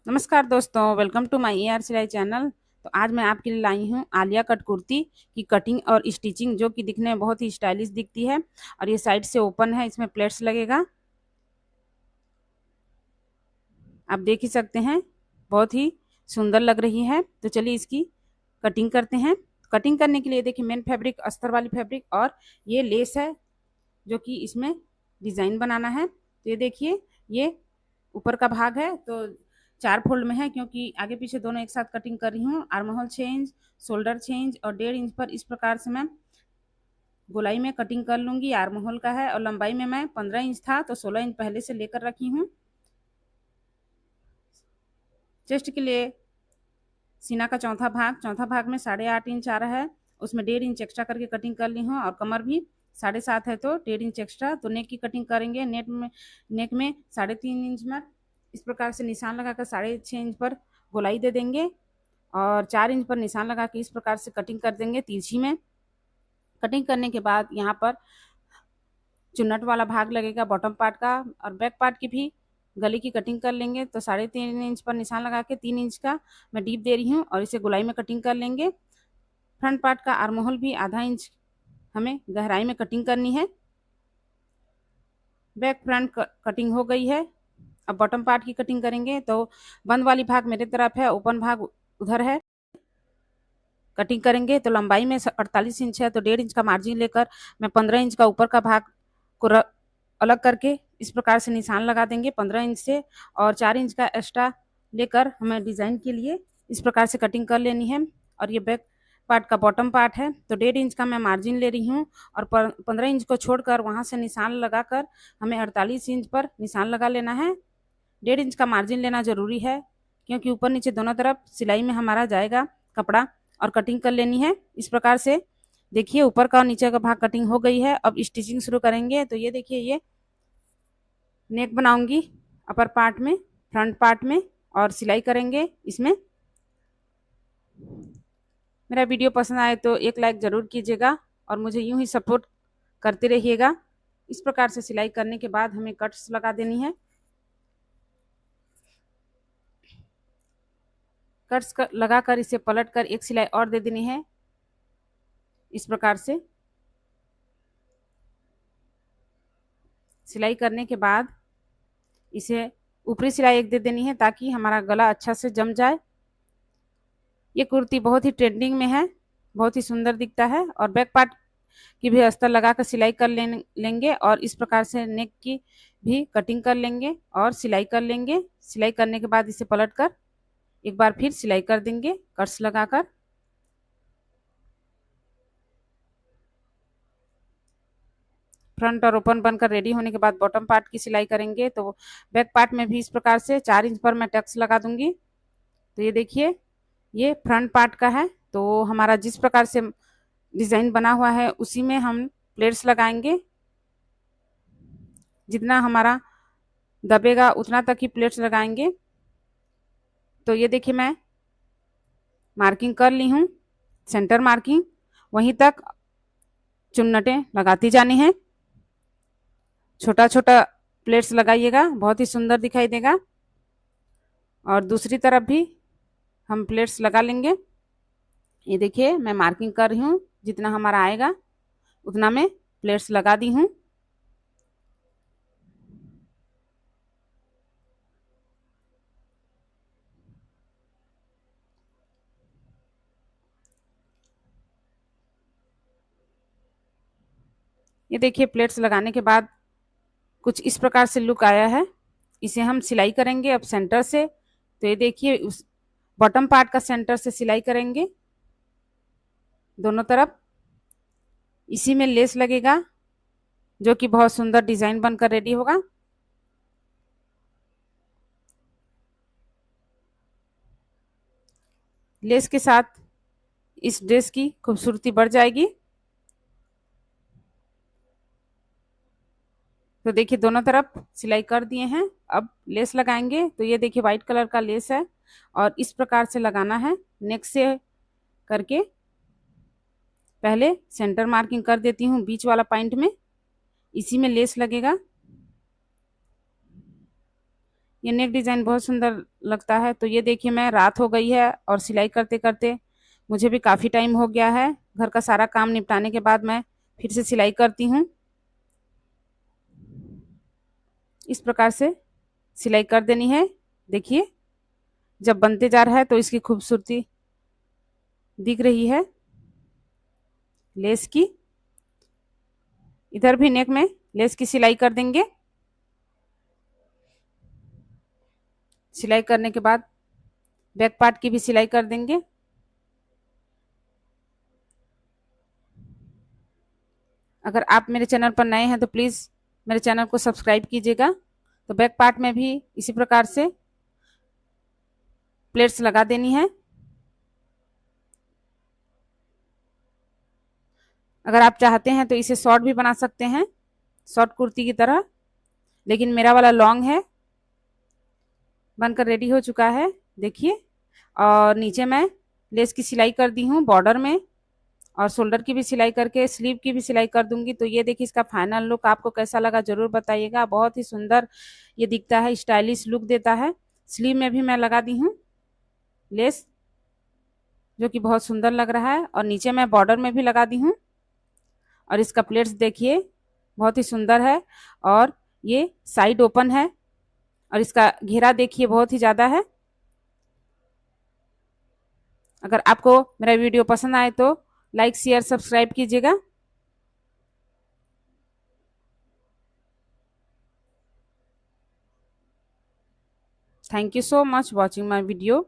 नमस्कार दोस्तों, welcome to my सिलाई चैनल। तो आज मैं आपके लिए लाई हूँ आलिया कट कुर्ती की कटिंग और स्टिचिंग, जो कि दिखने में बहुत ही स्टाइलिश दिखती है। और ये साइड से ओपन है, इसमें प्लेट्स लगेगा, आप देख ही सकते हैं, बहुत ही सुंदर लग रही है। तो चलिए इसकी कटिंग करते हैं। कटिंग करने के लिए देखिए, मेन फैब्रिक अस्तर वाली फैब्रिक और ये लेस है, जो कि इसमें डिज़ाइन बनाना है। तो ये देखिए, ये ऊपर का भाग है, तो 4 फोल्ड में है, क्योंकि आगे पीछे दोनों एक साथ कटिंग कर रही हूँ। Arm hole 6 inch, shoulder 6 inch और 1.5 इंच पर इस प्रकार से मैं गोलाई में कटिंग कर लूँगी। आर्म होल का है और लंबाई में मैं 15 इंच था, तो 16 इंच पहले से लेकर रखी हूँ। चेस्ट के लिए सीना का चौथा भाग में 8.5 इंच आ रहा है, उसमें 1.5 इंच एक्स्ट्रा करके कटिंग कर ली हूँ। और कमर भी 7.5 है, तो 1.5 इंच एक्स्ट्रा। तो नेक की कटिंग करेंगे। नेक में 3.5 इंच में इस प्रकार से निशान लगाकर 6.5 इंच पर गोलाई दे देंगे और 4 इंच पर निशान लगा के इस प्रकार से कटिंग कर देंगे तिरछी में। कटिंग करने के बाद यहाँ पर चुन्नट वाला भाग लगेगा बॉटम पार्ट का, और बैक पार्ट की भी गले की कटिंग कर लेंगे। तो 3.5 इंच पर निशान लगा के 3 इंच का मैं डीप दे रही हूँ और इसे गोलाई में कटिंग कर लेंगे। फ्रंट पार्ट का आर्म होल भी आधा इंच हमें गहराई में कटिंग करनी है। बैक फ्रंट कटिंग हो गई है। अब बॉटम पार्ट की कटिंग करेंगे। तो बंद वाली भाग मेरे तरफ है, ओपन भाग उधर है। कटिंग करेंगे तो लंबाई में 48 इंच है, तो 1.5 इंच का मार्जिन लेकर मैं 15 इंच का ऊपर का भाग को अलग करके इस प्रकार से निशान लगा देंगे 15 इंच से, और 4 इंच का एक्स्ट्रा लेकर हमें डिज़ाइन के लिए इस प्रकार से कटिंग कर लेनी है। और ये बैक पार्ट का बॉटम पार्ट है, तो 1.5 इंच का मैं मार्जिन ले रही हूँ और 15 इंच को छोड़कर वहाँ से निशान लगाकर हमें 48 इंच पर निशान लगा लेना है। 1.5 इंच का मार्जिन लेना ज़रूरी है, क्योंकि ऊपर नीचे दोनों तरफ सिलाई में हमारा जाएगा कपड़ा। और कटिंग कर लेनी है इस प्रकार से। देखिए, ऊपर का और नीचे का भाग कटिंग हो गई है। अब स्टिचिंग शुरू करेंगे। तो ये देखिए, ये नेक बनाऊंगी अपर पार्ट में, फ्रंट पार्ट में, और सिलाई करेंगे इसमें। मेरा वीडियो पसंद आए तो एक लाइक ज़रूर कीजिएगा और मुझे यूं ही सपोर्ट करते रहिएगा। इस प्रकार से सिलाई करने के बाद हमें कट्स लगा देनी है। कट्स लगाकर इसे पलट कर एक सिलाई और दे देनी है इस प्रकार से। सिलाई करने के बाद इसे ऊपरी सिलाई एक दे देनी है, ताकि हमारा गला अच्छा से जम जाए। ये कुर्ती बहुत ही ट्रेंडिंग में है, बहुत ही सुंदर दिखता है। और बैक पार्ट की भी अस्तर लगाकर सिलाई कर लेंगे और इस प्रकार से नेक की भी कटिंग कर लेंगे और सिलाई कर लेंगे। सिलाई करने के बाद इसे पलट कर एक बार फिर सिलाई कर देंगे कट्स लगाकर। फ्रंट और ओपन बनकर रेडी होने के बाद बॉटम पार्ट की सिलाई करेंगे। तो बैक पार्ट में भी इस प्रकार से 4 इंच पर मैं टक्स लगा दूंगी। तो ये देखिए, ये फ्रंट पार्ट का है। तो हमारा जिस प्रकार से डिज़ाइन बना हुआ है उसी में हम प्लेट्स लगाएंगे। जितना हमारा दबेगा उतना तक ही प्लेट्स लगाएंगे। तो ये देखिए, मैं मार्किंग कर ली हूँ, सेंटर मार्किंग, वहीं तक चुन्नटें लगाती जानी हैं। छोटा छोटा प्लेट्स लगाइएगा, बहुत ही सुंदर दिखाई देगा। और दूसरी तरफ भी हम प्लेट्स लगा लेंगे। ये देखिए, मैं मार्किंग कर रही हूँ, जितना हमारा आएगा उतना मैं प्लेट्स लगा दी हूँ। ये देखिए, प्लेट्स लगाने के बाद कुछ इस प्रकार से लुक आया है। इसे हम सिलाई करेंगे अब सेंटर से। तो ये देखिए, उस बॉटम पार्ट का सेंटर से सिलाई करेंगे दोनों तरफ। इसी में लेस लगेगा, जो कि बहुत सुंदर डिजाइन बनकर रेडी होगा। लेस के साथ इस ड्रेस की खूबसूरती बढ़ जाएगी। तो देखिए, दोनों तरफ सिलाई कर दिए हैं, अब लेस लगाएंगे। तो ये देखिए, व्हाइट कलर का लेस है और इस प्रकार से लगाना है नेक से करके। पहले सेंटर मार्किंग कर देती हूँ बीच वाला पॉइंट में, इसी में लेस लगेगा। ये नेक डिज़ाइन बहुत सुंदर लगता है। तो ये देखिए मैं रात हो गई है और सिलाई करते करते मुझे भी काफ़ी टाइम हो गया है। घर का सारा काम निपटाने के बाद मैं फिर से सिलाई करती हूँ। इस प्रकार से सिलाई कर देनी है। देखिए जब बनते जा रहा है तो इसकी खूबसूरती दिख रही है लेस की। इधर भी नेक में लेस की सिलाई कर देंगे। सिलाई करने के बाद बैक पार्ट की भी सिलाई कर देंगे। अगर आप मेरे चैनल पर नए हैं तो प्लीज़ मेरे चैनल को सब्सक्राइब कीजिएगा। तो बैक पार्ट में भी इसी प्रकार से प्लेट्स लगा देनी है। अगर आप चाहते हैं तो इसे शॉर्ट भी बना सकते हैं, शॉर्ट कुर्ती की तरह, लेकिन मेरा वाला लॉन्ग है। बनकर रेडी हो चुका है देखिए। और नीचे मैं लेस की सिलाई कर दी हूँ बॉर्डर में, और शोल्डर की भी सिलाई करके स्लीव की भी सिलाई कर दूंगी। तो ये देखिए इसका फाइनल लुक आपको कैसा लगा जरूर बताइएगा। बहुत ही सुंदर ये दिखता है, स्टाइलिश लुक देता है। स्लीव में भी मैं लगा दी हूँ लेस, जो कि बहुत सुंदर लग रहा है, और नीचे मैं बॉर्डर में भी लगा दी हूँ। और इसका प्लेट्स देखिए बहुत ही सुंदर है, और ये साइड ओपन है, और इसका घेरा देखिए बहुत ही ज़्यादा है। अगर आपको मेरा वीडियो पसंद आए तो लाइक शेयर सब्सक्राइब कीजिएगा। Thank you so much watching my video.